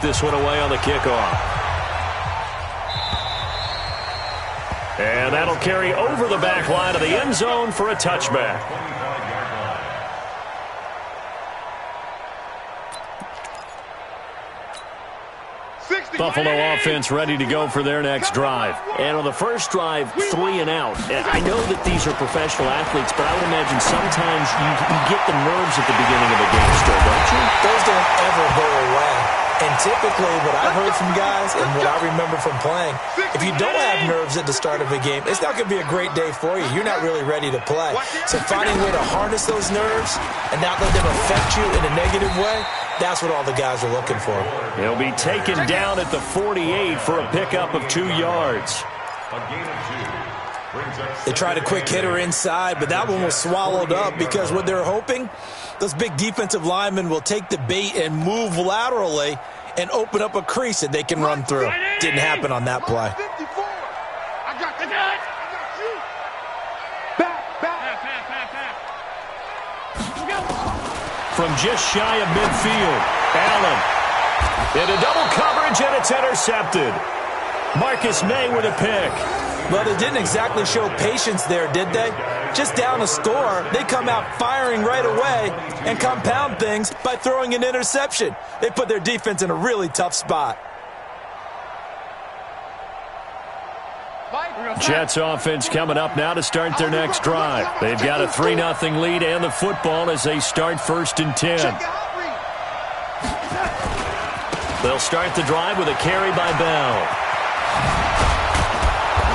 This one away on the kickoff. And that'll carry over the back line of the end zone for a touchback. Buffalo offense ready to go for their next drive. And on the first drive, 3 and out. And I know that these are professional athletes, but I would imagine sometimes you get the nerves at the beginning of a game still, don't you? Those don't ever go away. And typically what I've heard from guys and what I remember from playing, if you don't have nerves at the start of a game, it's not going to be a great day for you. You're not really ready to play. So finding a way to harness those nerves and not let them affect you in a negative way, that's what all the guys are looking for. He'll be taken down at the 48 for a pickup of 2 yards. They tried a quick hitter inside, but that one was swallowed up because what they're hoping, those big defensive linemen will take the bait and move laterally and open up a crease that they can run through. Didn't happen on that play. From just shy of midfield, Allen into double coverage, and it's intercepted. Marcus May with a pick. Well, they didn't exactly show patience there, did they? Just down a score, they come out firing right away and compound things by throwing an interception. They put their defense in a really tough spot. Jets offense coming up now to start their next drive. They've got a 3-0 lead and the football as they start 1st and 10. They'll start the drive with a carry by Bell.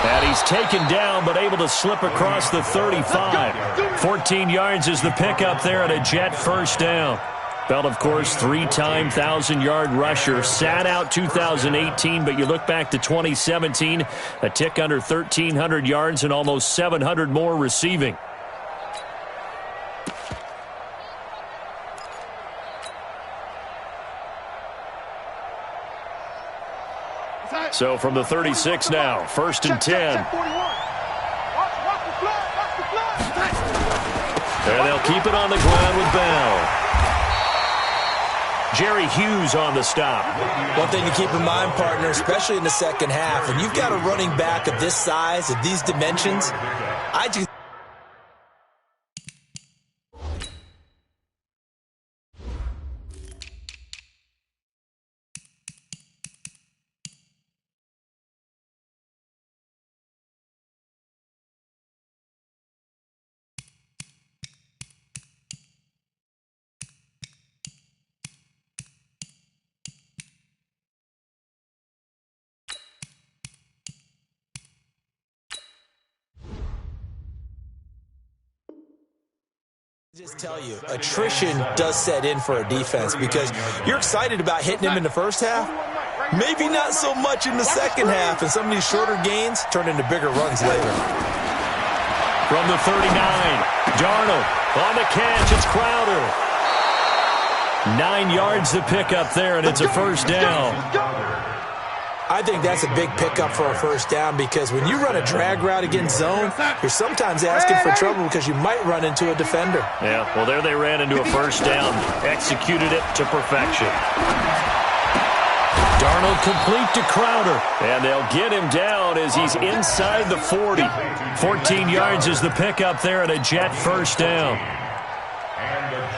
And he's taken down but able to slip across the 35. 14 yards is the pickup there and a Jet first down. Bell, of course, 3-time 1,000-yard rusher. Sat out 2018, but you look back to 2017, a tick under 1,300 yards and almost 700 more receiving. So from the 36 now, 1st and 10. And they'll keep it on the ground with Bell. Jerry Hughes on the stop. One thing to keep in mind, partner, especially in the second half, and you've got a running back of this size, of these dimensions, I just... Just tell you, attrition does set in for a defense because you're excited about hitting him in the first half. Maybe not so much in the second half, and some of these shorter gains turn into bigger runs later. From the 39, Darnold on the catch. It's Crowder. 9 yards to pick up there, and it's a first down. I think that's a big pickup for a first down because when you run a drag route against zone, you're sometimes asking for trouble because you might run into a defender. Yeah, well, there they ran into a first down, executed it to perfection. Darnold complete to Crowder, and they'll get him down as he's inside the 40. 14 yards is the pickup there, and a Jet first down.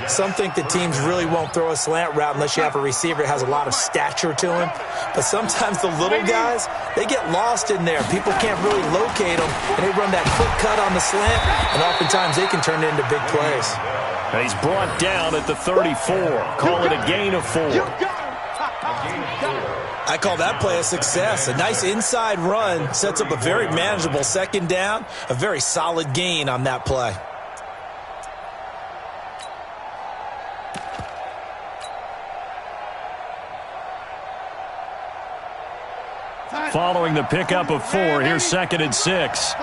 Some think the teams really won't throw a slant route unless you have a receiver that has a lot of stature to him. But sometimes the little guys, they get lost in there. People can't really locate them, and they run that quick cut on the slant, and oftentimes they can turn it into big plays. And he's brought down at the 34. Call it a gain of 4. I call that play a success. A nice inside run sets up a very manageable second down, a very solid gain on that play. Following the pickup of 4, here's 2nd and 6.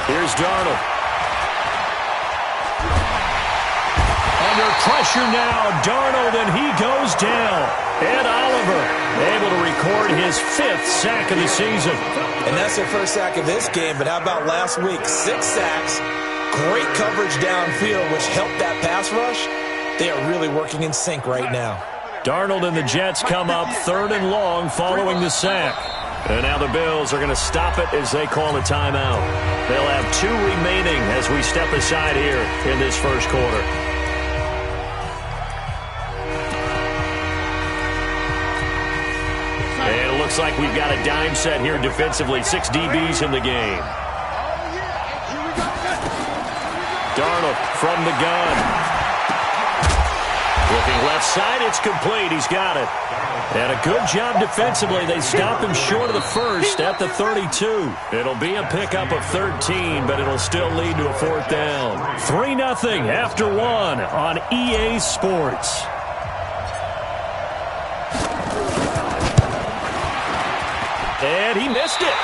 Here's Darnold. Under pressure now, Darnold, and he goes down. Ed Oliver able to record his 5th sack of the season. And that's their first sack of this game, but how about last week? 6 sacks, great coverage downfield, which helped that pass rush. They are really working in sync right now. Darnold and the Jets come up 3rd and long following the sack. And now the Bills are going to stop it as they call a timeout. They'll have 2 remaining as we step aside here in this first quarter. And it looks like we've got a dime set here defensively. 6 DBs in the game. Darnold from the gun. Looking left side, it's complete. He's got it. And a good job defensively. They stop him short of the first at the 32. It'll be a pickup of 13, but it'll still lead to a 4th down. 3-0 after 1 on EA Sports. And he missed it.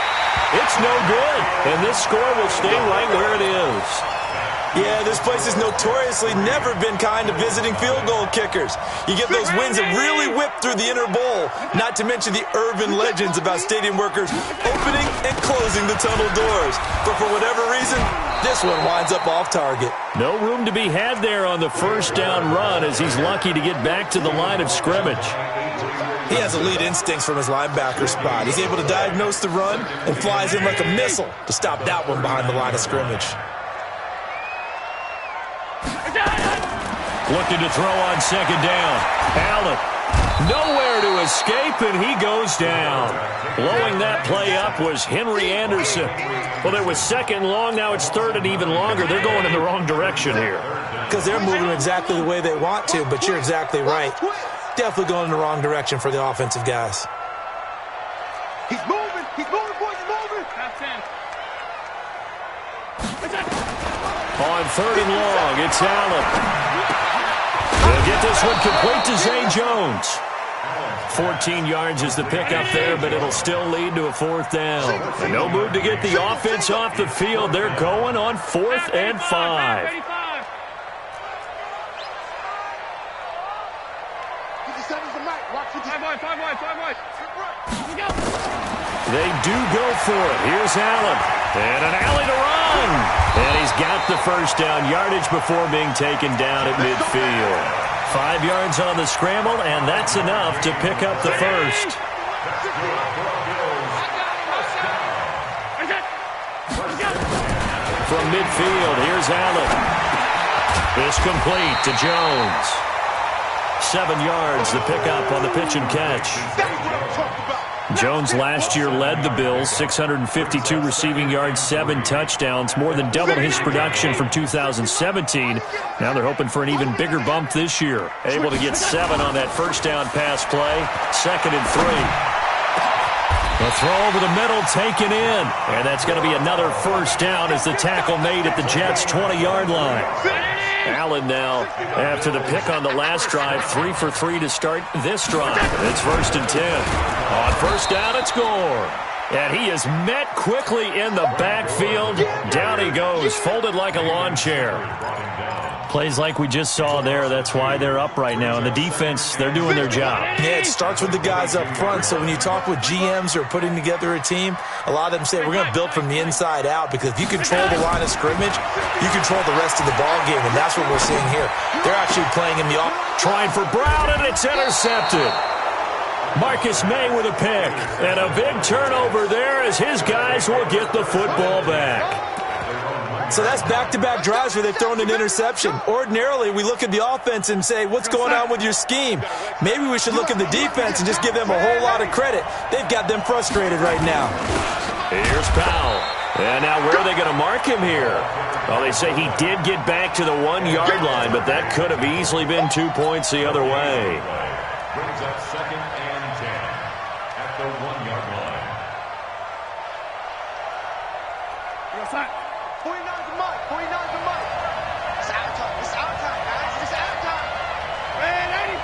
It's no good. And this score will stay right where it is. Yeah, this place has notoriously never been kind to visiting field goal kickers. You get those wins that really whip through the inner bowl, not to mention the urban legends about stadium workers opening and closing the tunnel doors. But for whatever reason, this one winds up off target. No room to be had there on the first down run as he's lucky to get back to the line of scrimmage. He has elite instincts from his linebacker spot. He's able to diagnose the run and flies in like a missile to stop that one behind the line of scrimmage. Looking to throw on 2nd down. Allen nowhere to escape, and he goes down. Blowing that play up was Henry Anderson. Well, there was 2nd long. Now it's 3rd and even longer. They're going in the wrong direction here. Because they're moving exactly the way they want to, but you're exactly right. Definitely going in the wrong direction for the offensive guys. He's moving, boys, he's moving. Half 10. On 3rd and long, it's Allen. They'll get this one complete to Zay Jones. 14 yards is the pickup there, but it'll still lead to a 4th down. And no move to get the offense off the field. They're going on 4th and 5. They do go for it. Here's Allen. And an alley to run. And he's got the first down yardage before being taken down at midfield. 5 yards on the scramble, and that's enough to pick up the first. From midfield, here's Allen. This complete to Jones. 7 yards, the pickup on the pitch and catch. Jones last year led the Bills, 652 receiving yards, 7 touchdowns, more than doubled his production from 2017. Now they're hoping for an even bigger bump this year. Able to get 7 on that first down pass play, 2nd and 3. The throw over the middle taken in, and that's going to be another first down as the tackle made at the Jets' 20-yard line. Allen now, after the pick on the last drive, 3 for 3 to start this drive. It's 1st and 10. On first down, it's Gore. And he is met quickly in the backfield. Down he goes, folded like a lawn chair. Plays like we just saw there, that's why they're up right now. And the defense, they're doing their job. Yeah, it starts with the guys up front. So when you talk with GMs who are putting together a team, a lot of them say we're going to build from the inside out, because if you control the line of scrimmage, you control the rest of the ball game, and that's what we're seeing here. They're actually playing in the off. Trying for Brown, and it's intercepted. Marcus May with a pick, and a big turnover there as his guys will get the football back. So that's back-to-back drives where they've thrown an interception. Ordinarily, we look at the offense and say, what's going on with your scheme? Maybe we should look at the defense and just give them a whole lot of credit. They've got them frustrated right now. Here's Powell. And now where are they going to mark him here? Well, they say he did get back to the 1-yard line, but that could have easily been 2 points the other way. Brings up 2nd and 10 at the 1-yard line. 49's a mark. 49's a mark. It's our time. It's our time, guys. It's our time. Ready?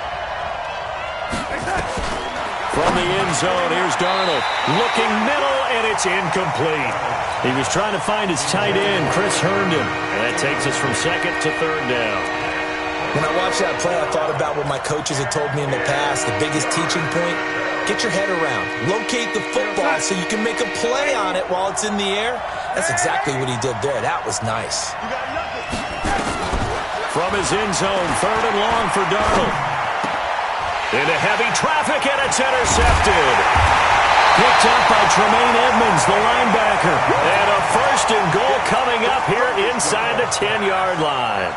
From the end zone, here's Darnold. Looking middle, and it's incomplete. He was trying to find his tight end, Chris Herndon. And that takes us from 2nd to 3rd down. When I watched that play, I thought about what my coaches had told me in the past. The biggest teaching point, get your head around. Locate the football so you can make a play on it while it's in the air. That's exactly what he did there. That was nice. From his end zone, 3rd and long for Darnold. Into heavy traffic, and it's intercepted. Picked up by Tremaine Edmonds, the linebacker. And a 1st and goal coming up here inside the 10-yard line.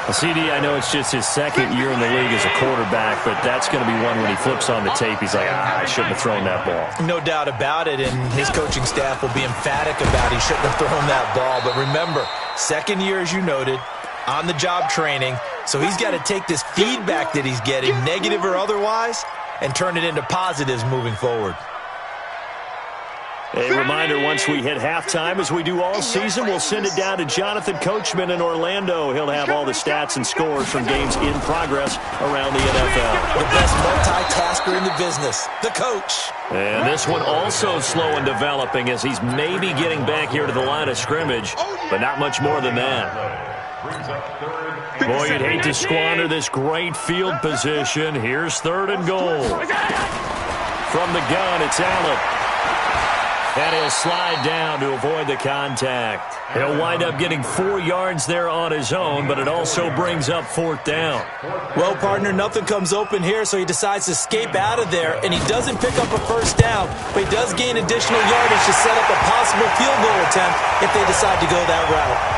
Well, CD, I know it's just his 2nd year in the league as a quarterback, but that's going to be one when he flips on the tape, he's like, I shouldn't have thrown that ball. No doubt about it, and his coaching staff will be emphatic about he shouldn't have thrown that ball. But remember, 2nd year, as you noted, on-the-job training, so he's got to take this feedback that he's getting, negative or otherwise, and turn it into positives moving forward. A reminder, once we hit halftime, as we do all season, we'll send it down to Jonathan Coachman in Orlando. He'll have all the stats and scores from games in progress around the NFL. The best multitasker in the business, the coach. And this one also slow in developing as he's maybe getting back here to the line of scrimmage, but not much more than that. Boy, you'd hate to squander this great field position. Here's 3rd and goal. From the gun, it's Allen. And he'll slide down to avoid the contact. He'll wind up getting 4 yards there on his own, but it also brings up 4th down. Well, partner, nothing comes open here, so he decides to escape out of there, and he doesn't pick up a 1st down, but he does gain additional yardage to set up a possible field goal attempt if they decide to go that route.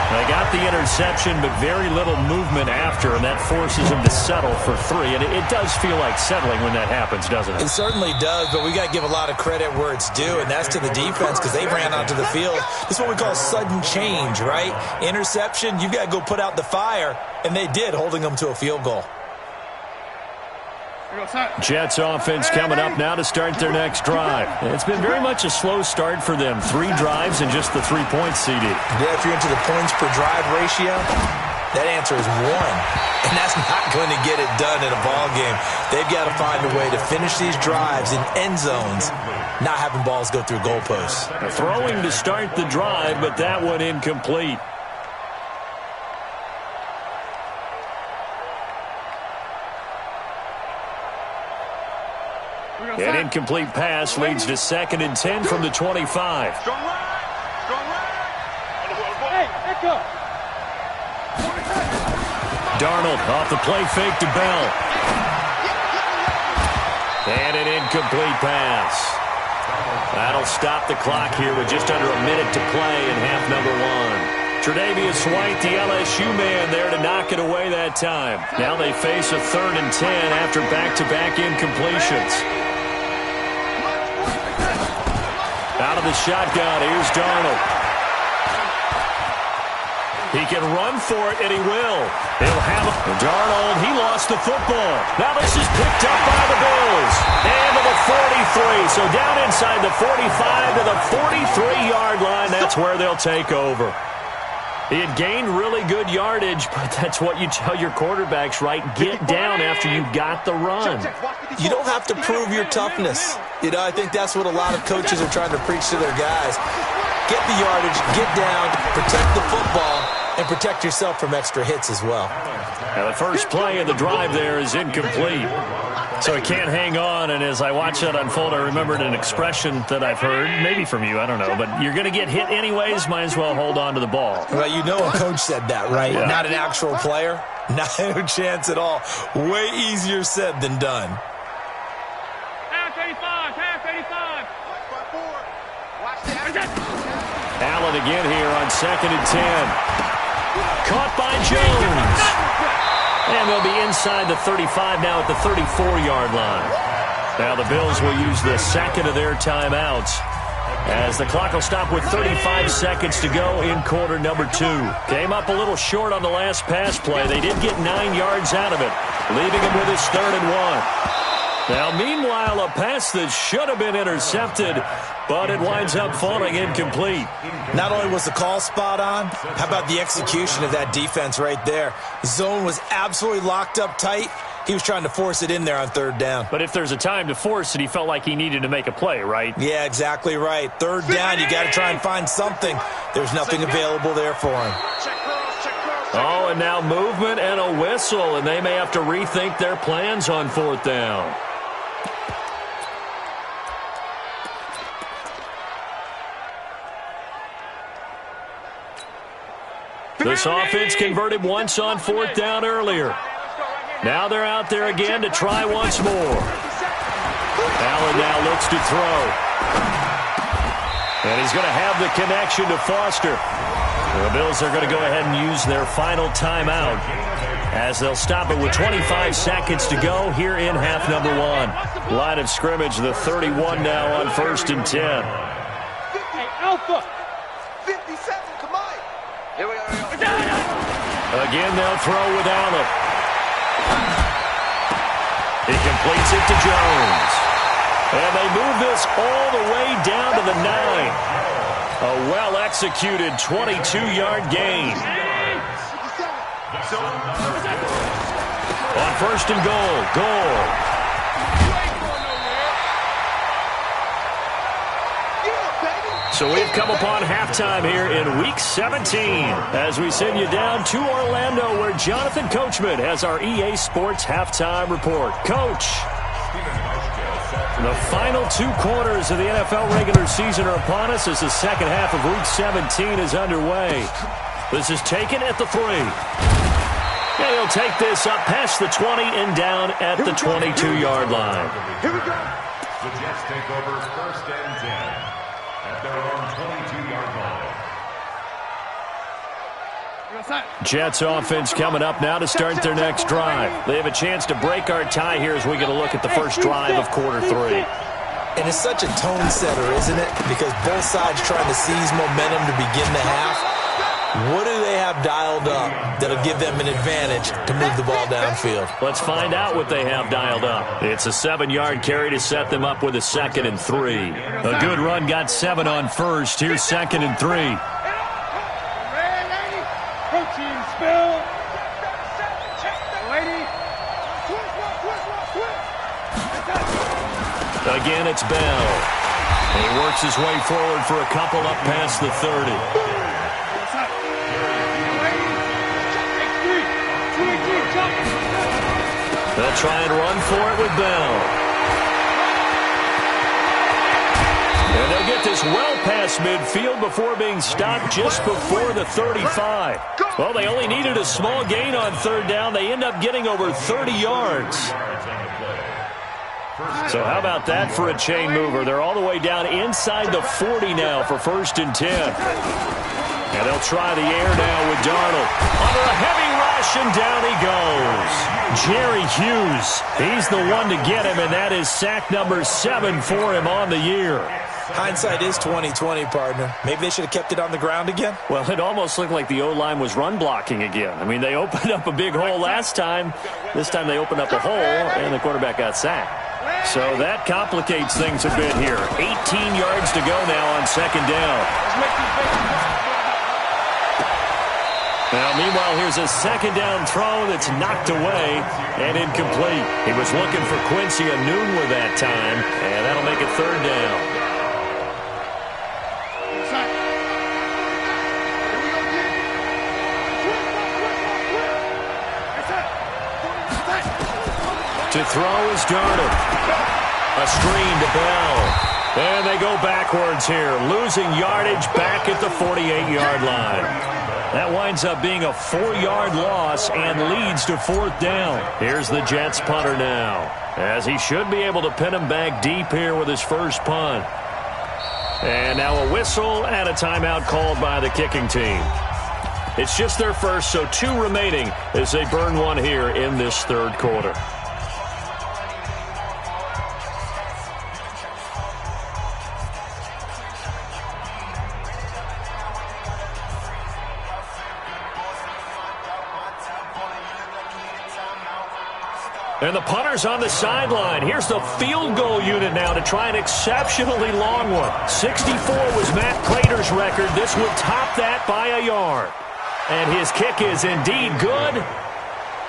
They got the interception, but very little movement after, and that forces him to settle for 3. And it does feel like settling when that happens, doesn't it? It certainly does, but we got to give a lot of credit where it's due, and that's to the defense because they ran onto the field. This is what we call sudden change, right? Interception, you've got to go put out the fire, and they did, holding them to a field goal. Jets offense coming up now to start their next drive. It's been very much a slow start for them. 3 drives and just the 3 points, CD. Yeah, if you're into the points per drive ratio, that answer is 1. And that's not going to get it done in a ball game. They've got to find a way to finish these drives in end zones, not having balls go through goalposts. Throwing to start the drive, but that one incomplete. An incomplete pass leads to 2nd and 10 from the 25. Strong right. Hey, echo. Darnold off the play fake to Bell. And an incomplete pass. That'll stop the clock here with just under a minute to play in half number 1. Tre'Davious White, the LSU man, there to knock it away that time. Now they face a 3rd and 10 after back-to-back incompletions. Out of the shotgun, here's Darnold. He can run for it, and he will. He'll have it. Darnold, he lost the football. Now this is picked up by the Bills. And to the 43. So down inside the 45 to the 43-yard line. That's where they'll take over. He had gained really good yardage, but that's what you tell your quarterbacks, right? Get down after you got the run. You don't have to prove your toughness. You know, I think that's what a lot of coaches are trying to preach to their guys. Get the yardage, get down, protect the football, and protect yourself from extra hits as well. Now the first play of the drive there is incomplete. So he can't hang on, and as I watch that unfold, I remembered an expression that I've heard, maybe from you, I don't know, but you're going to get hit anyways, might as well hold on to the ball. Well, you know a coach said that, right? Yeah. Not an actual player. Not a chance at all. Way easier said than done. Half 85, half 85. Watch that. Allen again here on 2nd and 10. Caught by Jones. And they'll be inside the 35 now at the 34-yard line. Now the Bills will use the 2nd of their timeouts as the clock will stop with 35 seconds to go in quarter number 2. Came up a little short on the last pass play. They did get 9 yards out of it, leaving him with his 3rd and 1. Now, meanwhile, a pass that should have been intercepted, but it winds up falling incomplete. Not only was the call spot on, how about the execution of that defense right there? Zone was absolutely locked up tight. He was trying to force it in there on 3rd down. But if there's a time to force it, he felt like he needed to make a play, right? Yeah, exactly right. 3rd down, you got to try and find something. There's nothing available there for him. Oh, and now movement and a whistle, and they may have to rethink their plans on 4th down. This offense converted once on 4th down earlier. Now they're out there again to try once more. Allen now looks to throw. And he's going to have the connection to Foster. The Bills are going to go ahead and use their final timeout as they'll stop it with 25 seconds to go here in half number 1. Line of scrimmage, the 31 now on 1st and 10. Alpha. 57 to Mike. Here we go. Again, they'll throw with Allen. He completes it to Jones. And they move this all the way down to the 9. A well-executed 22-yard gain. On 1st and goal. So we've come upon halftime here in Week 17 as we send you down to Orlando where Jonathan Coachman has our EA Sports Halftime Report. Coach, the final 2 quarters of the NFL regular season are upon us as the second half of Week 17 is underway. This is taken at the 3. And he'll take this up past the 20 and down at the 22-yard line. Here we go. The Jets take over 1st and 10 at their own 22-yard line. Jets offense coming up now to start their next drive. They have a chance to break our tie here as we get a look at the first drive of quarter 3. And it's such a tone setter, isn't it? Because both sides trying to seize momentum to begin the half. What do they have dialed up that'll give them an advantage to move the ball downfield? Let's find out what they have dialed up. It's a 7-yard carry to set them up with a 2nd and 3. A good run got 7 on 1st. Here's 2nd and 3. Protein spill. Lady. Again, it's Bell. And he works his way forward for a couple up past the 30. They'll try and run for it with Bell. And they'll get this well past midfield before being stopped just before the 35. Well, they only needed a small gain on 3rd down. They end up getting over 30 yards. So how about that for a chain mover? They're all the way down inside the 40 now for 1st and 10. And they'll try the air now with Darnold. Under a heavy rush, and down he goes. Jerry Hughes, he's the one to get him, and that is sack number 7 for him on the year. Hindsight is 20/20, partner. Maybe they should have kept it on the ground again. Well, it almost looked like the O-line was run blocking again. I mean, they opened up a big hole last time. This time they opened up a hole, and the quarterback got sacked. So that complicates things a bit here. 18 yards to go now on 2nd down. Now, meanwhile, here's a 2nd down throw that's knocked away and incomplete. He was looking for Quincy Enunwa that time, and that'll make it 3rd down. To throw is Darnold. A screen to Bell. And they go backwards here, losing yardage back at the 48-yard line. That winds up being a 4-yard loss and leads to 4th down. Here's the Jets punter now, as he should be able to pin him back deep here with his first punt. And now a whistle and a timeout called by the kicking team. It's just their first, so 2 remaining as they burn one here in this 3rd quarter. And the punter's on the sideline. Here's the field goal unit now to try an exceptionally long one. 64 was Matt Prater's record. This would top that by a yard. And his kick is indeed good.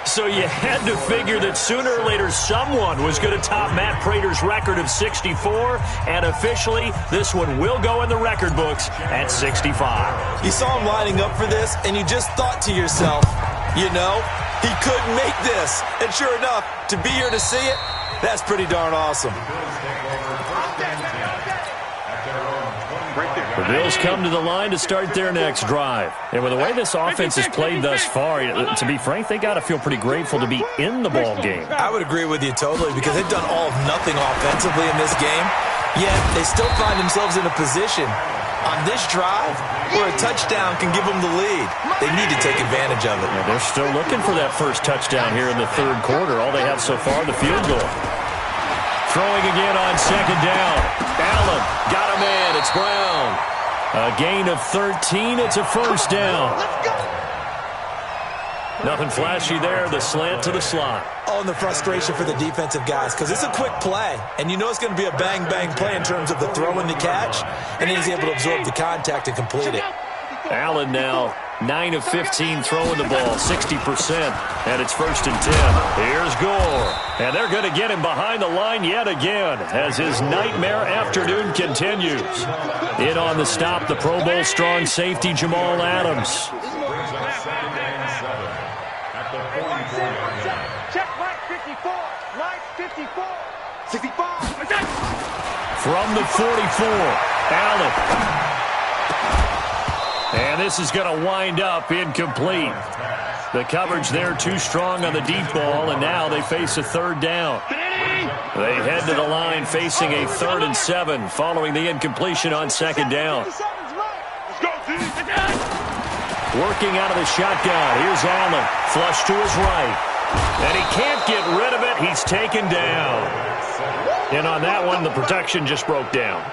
So you had to figure that sooner or later someone was going to top Matt Prater's record of 64. And officially, this one will go in the record books at 65. You saw him lining up for this, and you just thought to yourself, you know, he could make this. And sure enough, to be here to see it, that's pretty darn awesome. The Bills come to the line to start their next drive. And with the way this offense has played thus far, to be frank, they got to feel pretty grateful to be in the ball game. I would agree with you totally because they've done all of nothing offensively in this game, yet they still find themselves in a position on this drive where a touchdown can give them the lead. They need to take advantage of it. Yeah, they're still looking for that first touchdown here in the third quarter. All they have so far, the field goal. Throwing again on second down. Allen got a man. It's Brown. A gain of 13. It's a first down. Nothing flashy there. The slant to the slot. Oh, and the frustration for the defensive guys because it's a quick play, and you know it's going to be a bang-bang play in terms of the throw and the catch, and he's able to absorb the contact and complete it. Allen now 9 of 15 throwing the ball, 60%, and it's first and 10. Here's Gore, and they're going to get him behind the line yet again as his nightmare afternoon continues. In on the stop, the Pro Bowl strong safety Jamal Adams. Check right 54. Right 54. 65. From the 44, Allen. And this is going to wind up incomplete. The coverage there too strong on the deep ball, and now they face a third down. They head to the line facing a 3rd and 7 following the incompletion on second down. Working out of the shotgun. Here's Allen. Flush to his right. And he can't get rid of it. He's taken down. And on that one, the protection just broke down.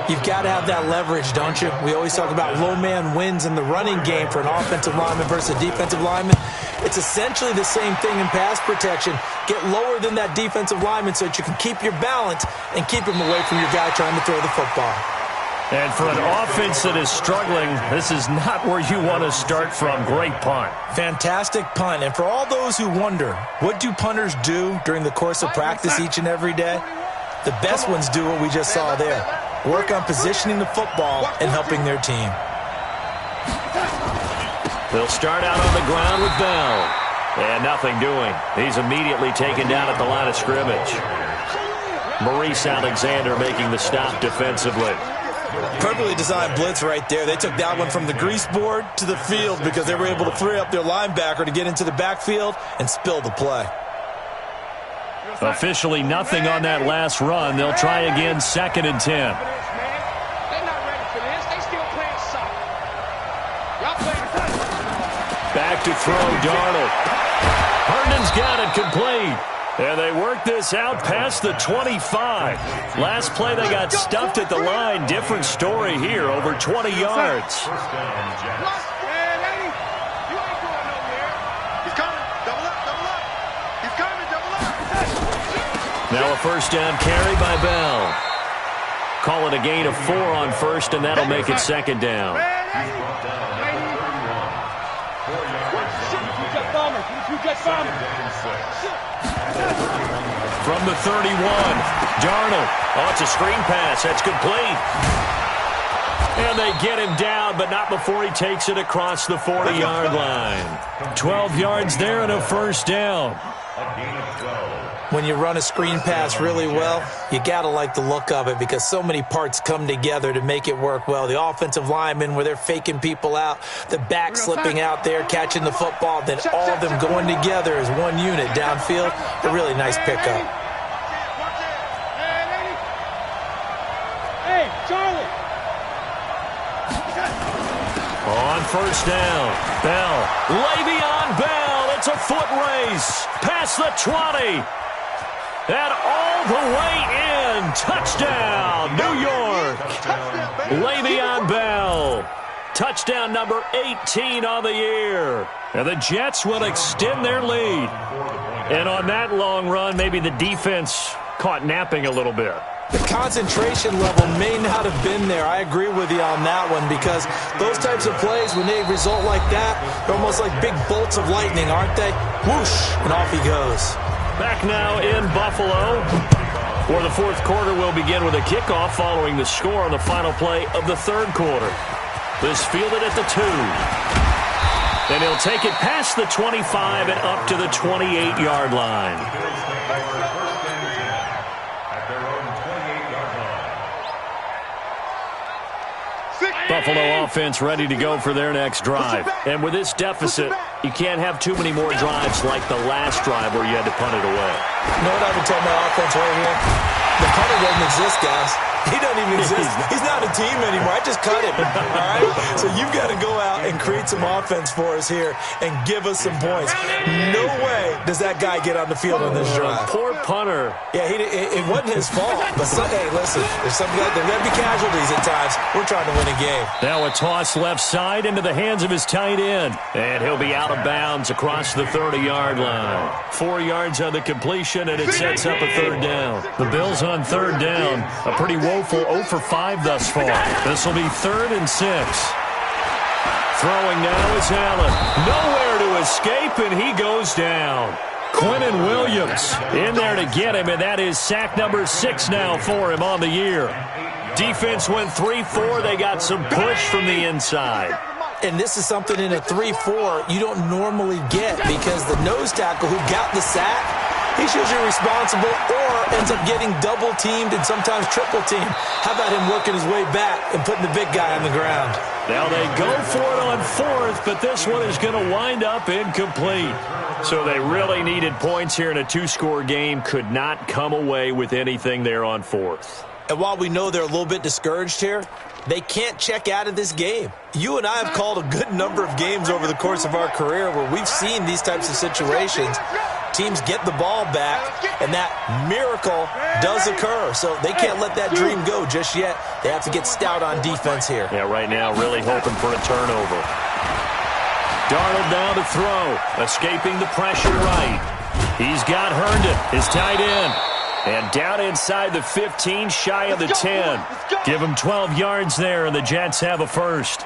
You've got to have that leverage, don't you? We always talk about low man wins in the running game for an offensive lineman versus a defensive lineman. It's essentially the same thing in pass protection. Get lower than that defensive lineman so that you can keep your balance and keep him away from your guy trying to throw the football. And for an offense that is struggling, this is not where you want to start from. Great punt. Fantastic punt. And for all those who wonder, what do punters do during the course of practice each and every day? The best ones do what we just saw there. Work on positioning the football and helping their team. They'll start out on the ground with Bell. And nothing doing. He's immediately taken down at the line of scrimmage. Maurice Alexander making the stop defensively. Perfectly designed blitz right there. They took that one from the grease board to the field because they were able to free up their linebacker to get into the backfield and spill the play. Officially nothing on that last run. They'll try again, 2nd and 10. They're not ready for this. They still playing soft. Y'all playing. Back to throw, Darnold. Herndon's got it complete. And they work this out past the 25. Last play they got stuffed at the line. Different story here, over 20 yards. Now a first down carry by Bell. Call it a gain of 4 on first, and that'll make it 2nd down. From the 31, Darnold. Oh, it's a screen pass. That's complete. And they get him down, but not before he takes it across the 40-yard line. 12 yards there and a first down. When you run a screen pass really well, you got to like the look of it because so many parts come together to make it work well. The offensive linemen where they're faking people out, the back slipping out there, catching the football, then all of them going together as one unit downfield. A really nice pickup. Hey, Charlie. On first down, Bell. Le'Veon Bell. It's a foot race. Past the 20. And all the way in. Touchdown, New York. Le'Veon Bell. Touchdown number 18 on the year. And the Jets will extend their lead. And on that long run, maybe the defense caught napping a little bit. The concentration level may not have been there. I agree with you on that one because those types of plays, when they result like that, they're almost like big bolts of lightning, aren't they? Whoosh, and off he goes. Back now in Buffalo, where the fourth quarter will begin with a kickoff following the score on the final play of the third quarter. This fielded at the 2. And he'll take it past the 25 and up to the 28-yard line. Buffalo offense ready to go for their next drive. And with this deficit, you can't have too many more drives like the last drive where you had to punt it away. You know what I would tell my offense right here? The punter doesn't exist, guys. He doesn't even exist. He's not a team anymore. I just cut him, all right? So you've got to go out and create some offense for us here and give us some points. No way does that guy get on the field on this drive. Poor punter. Yeah, it wasn't his fault. But, hey, listen, there's got to be casualties at times. We're trying to win a game. Now a toss left side into the hands of his tight end. And he'll be out of bounds across the 30-yard line. 4 yards on the completion, and it sets up a third down. The Bills on third down. A pretty woeful 0 for 5 thus far. This will be 3rd and 6. Throwing now is Allen. Nowhere to escape, and he goes down. Quentin Williams in there to get him, and that is sack number 6 now for him on the year. Defense went 3-4. They got some push from the inside. And this is something in a 3-4 you don't normally get because the nose tackle who got the sack, he's usually responsible or ends up getting double-teamed and sometimes triple-teamed. How about him working his way back and putting the big guy on the ground? Now they go for it on 4th, but this one is going to wind up incomplete. So they really needed points here in a 2-score game. Could not come away with anything there on 4th. And while we know they're a little bit discouraged here, they can't check out of this game. You and I have called a good number of games over the course of our career where we've seen these types of situations. Teams get the ball back, and that miracle does occur. So they can't let that dream go just yet. They have to get stout on defense here. Yeah, right now really hoping for a turnover. Darnold now to throw, escaping the pressure right. He's got Herndon, his tight end. And down inside the 15, shy of the 10. Give him 12 yards there, and the Jets have a first.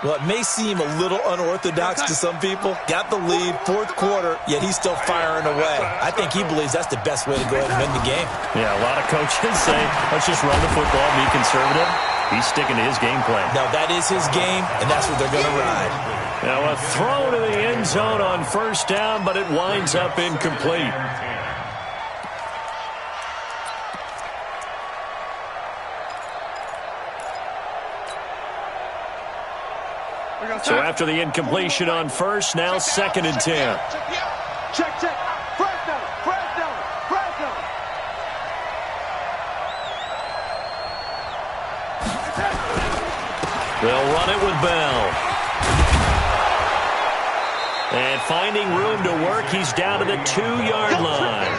Well, it may seem a little unorthodox to some people. Got the lead, 4th quarter, yet he's still firing away. I think he believes that's the best way to go ahead and win the game. Yeah, a lot of coaches say, let's just run the football, be conservative. He's sticking to his game plan. No, that is his game, and that's what they're going to ride. Now a throw to the end zone on 1st down, but it winds up incomplete. So after the incompletion on 1st, now 2nd and 10. Check. Fresno. They'll run it with Bell. And finding room to work, he's down to the 2-yard line.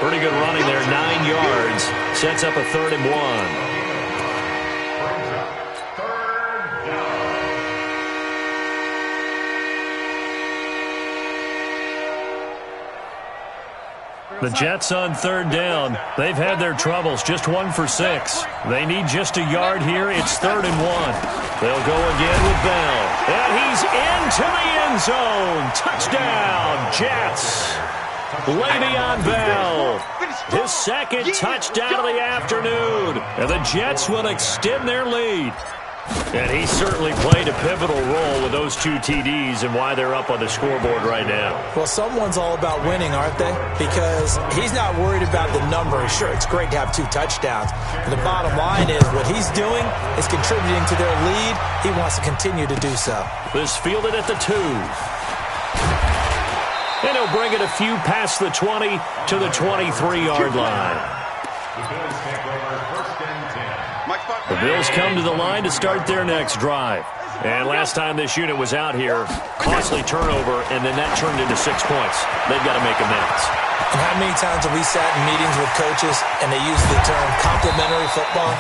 Pretty good running there, 9 yards. Sets up a 3rd and 1. The Jets on 3rd down. They've had their troubles, just 1 for 6. They need just a yard here. It's 3rd and 1. They'll go again with Bell. And he's into the end zone. Touchdown, Jets. Le'Veon Bell. His 2nd touchdown of the afternoon. And the Jets will extend their lead. And he certainly played a pivotal role with those 2 TDs and why they're up on the scoreboard right now. Well, someone's all about winning, aren't they? Because he's not worried about the number. Sure, it's great to have 2 touchdowns. But the bottom line is what he's doing is contributing to their lead. He wants to continue to do so. This fielded at the 2. And he'll bring it a few past the 20 to the 23-yard line. The Bills come to the line to start their next drive. And last time this unit was out here, costly turnover, and then that turned into 6 points. They've got to make amends. And how many times have we sat in meetings with coaches and they use the term complementary football?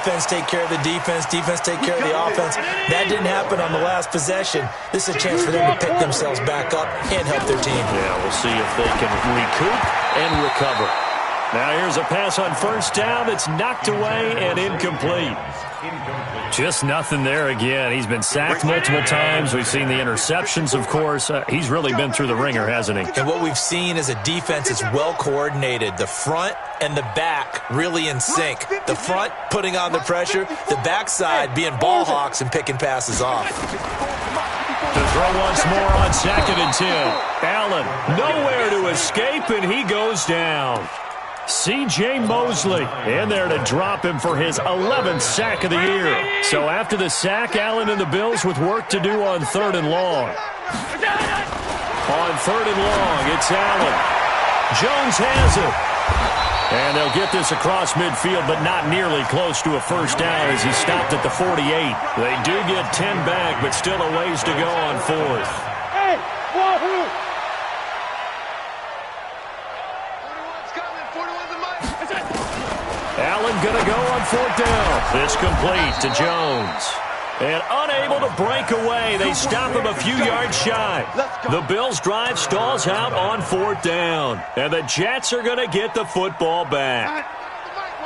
Offense take care of the defense, defense take care of the offense. That didn't happen on the last possession. This is a chance for them to pick themselves back up and help their team. Yeah, we'll see if they can recoup and recover. Now here's a pass on 1st down that's knocked away and incomplete. Just nothing there again. He's been sacked multiple times. We've seen the interceptions, of course. He's really been through the ringer, hasn't he? And what we've seen is a defense that's well coordinated. The front and the back really in sync. The front putting on the pressure, the backside being ball hawks and picking passes off. To throw once more on 2nd and 10. Allen nowhere to escape, and he goes down. C.J. Mosley in there to drop him for his 11th sack of the year. So after the sack, Allen and the Bills with work to do on 3rd and long. On 3rd and long, it's Allen. Jones has it. And they'll get this across midfield, but not nearly close to a first down as he stopped at the 48. They do get 10 back, but still a ways to go on 4th. Hey, wahoo! 41's coming, 41's a mic. Allen going to go on 4th down. This complete to Jones. And unable to break away. They stop him a few yards shy. The Bills' drive stalls out on 4th down. And the Jets are going to get the football back.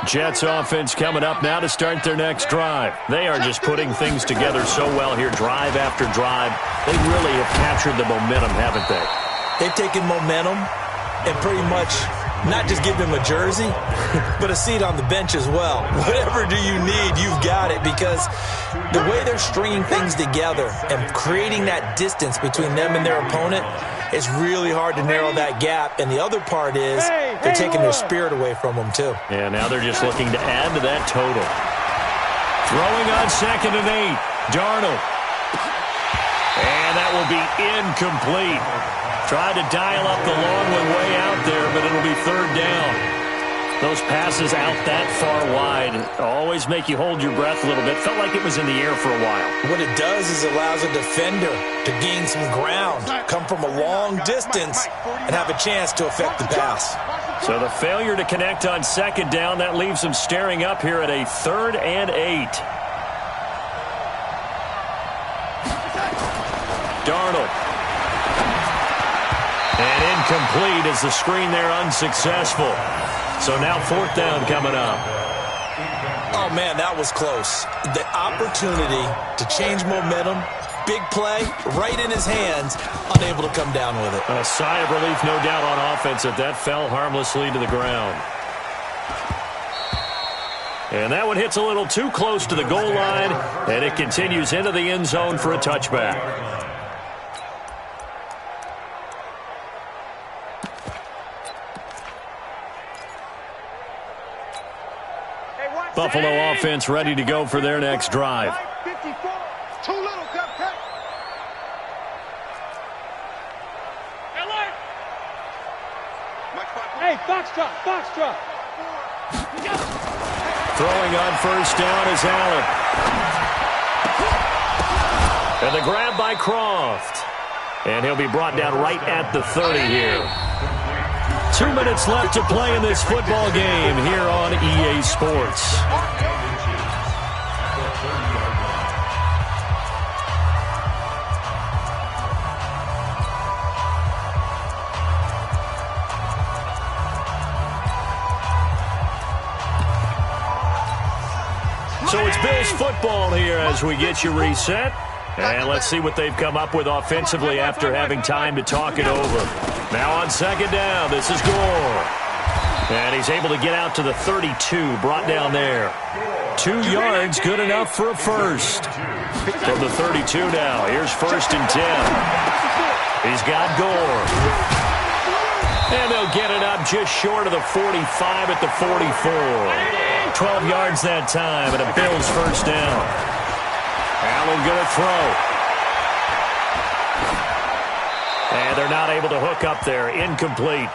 Jets offense coming up now to start their next drive. They are just putting things together so well here, drive after drive. They really have captured the momentum, haven't they? They've taken momentum and pretty much not just give him a jersey, but a seat on the bench as well. Whatever do you need, you've got it, because the way they're stringing things together and creating that distance between them and their opponent is really hard to narrow that gap. And the other part is they're taking their spirit away from them, too. Yeah, now they're just looking to add to that total. Throwing on 2nd and 8. Darnold. And that will be incomplete. Tried to dial up the long one way out there, but it'll be 3rd down. Those passes out that far wide always make you hold your breath a little bit. Felt like it was in the air for a while. What it does is it allows a defender to gain some ground, come from a long distance, and have a chance to affect the pass. So the failure to connect on 2nd down, that leaves them staring up here at a 3rd and 8. Darnold. And incomplete as the screen there unsuccessful. So now 4th down coming up. Oh, man, that was close. The opportunity to change momentum, big play, right in his hands, unable to come down with it. A sigh of relief, no doubt, on offense if that fell harmlessly to the ground. And that one hits a little too close to the goal line, and it continues into the end zone for a touchback. Buffalo offense ready to go for their next drive. 54. Too little, cut. Hey, foxtrot. Throwing on 1st down is Allen. And the grab by Croft. And he'll be brought down right at the 30 here. 2 minutes left to play in this football game here on EA Sports. So it's Bills football here as we get you reset. And let's see what they've come up with offensively after having time to talk it over. Now on 2nd down, this is Gore. And he's able to get out to the 32, brought down there. 2 yards, good enough for a first. From the 32 now, here's 1st and 10. He's got Gore. And they'll get it up just short of the 45 at the 44. 12 yards that time, and a Bills 1st down. Allen going to throw. And they're not able to hook up there. Incomplete.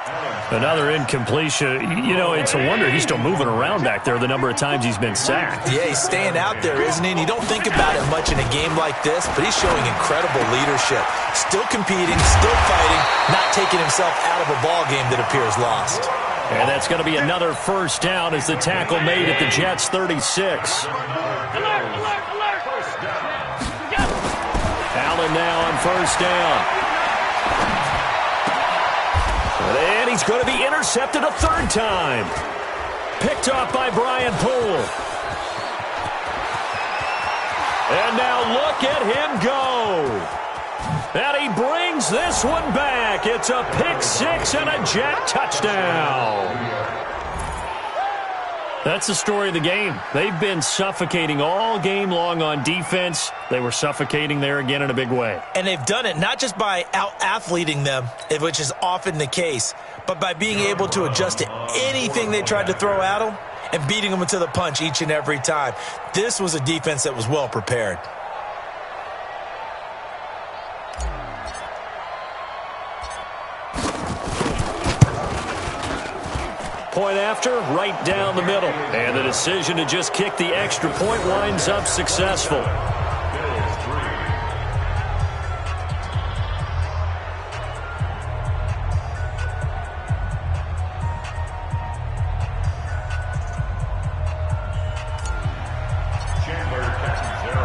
Another incompletion. You know, it's a wonder he's still moving around back there the number of times he's been sacked. Yeah, he's staying out there, isn't he? And you don't think about it much in a game like this, but he's showing incredible leadership. Still competing, still fighting, not taking himself out of a ball game that appears lost. And that's going to be another 1st down as the tackle made at the Jets' 36. Allen now on 1st down. And he's going to be intercepted a 3rd time. Picked off by Brian Poole. And now look at him go. And he brings this one back. It's a pick 6 and a Jet touchdown. That's the story of the game. They've been suffocating all game long on defense. They were suffocating there again in a big way. And they've done it not just by out-athleting them, which is often the case, but by being able to adjust to anything they tried to throw at them and beating them to the punch each and every time. This was a defense that was well prepared. Point after, right down the middle. And the decision to just kick the extra point winds up successful.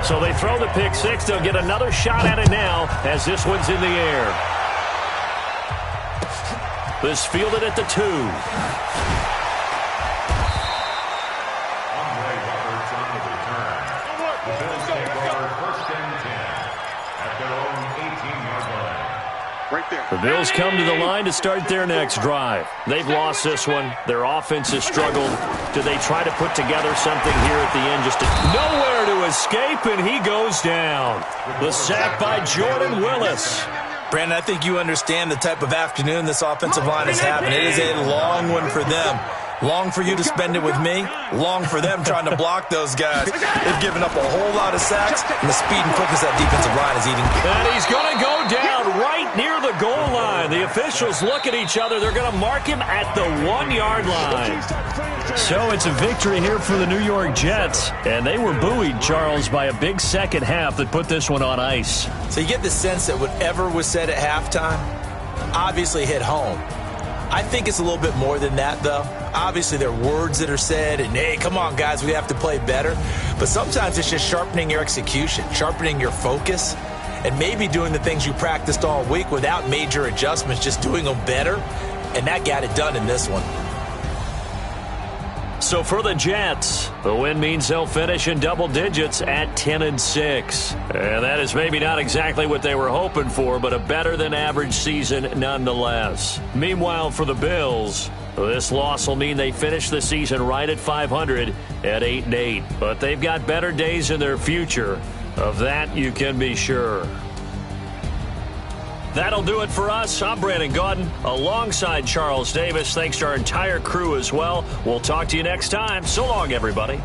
So they throw the pick six. They'll get another shot at it now as this one's in the air. This fielded at the 2. The Bills come to the line to start their next drive. They've lost this one. Their offense has struggled. Do they try to put together something here at the end? Just nowhere to escape, and he goes down. The sack by Jordan Willis. Brandon, I think you understand the type of afternoon this offensive line is having. It is a long one for them. Long for you to spend it with me. Long for them trying to block those guys. They've given up a whole lot of sacks, and the speed and quickness that defensive line is eating. And he's going to go down right near the goal line. The officials look at each other. They're going to mark him at the 1-yard line. So it's a victory here for the New York Jets. And they were buoyed, Charles, by a big second half that put this one on ice. So you get the sense that whatever was said at halftime obviously hit home. I think it's a little bit more than that, though. Obviously, there are words that are said, and, hey, come on, guys, we have to play better. But sometimes it's just sharpening your execution, sharpening your focus, and maybe doing the things you practiced all week without major adjustments, just doing them better. And that got it done in this one. So for the Jets, the win means they'll finish in double digits at 10-6. And that is maybe not exactly what they were hoping for, but a better-than-average season nonetheless. Meanwhile, for the Bills, this loss will mean they finish the season right at 500 at 8-8. But they've got better days in their future. Of that, you can be sure. That'll do it for us. I'm Brandon Gaudin alongside Charles Davis. Thanks to our entire crew as well. We'll talk to you next time. So long, everybody.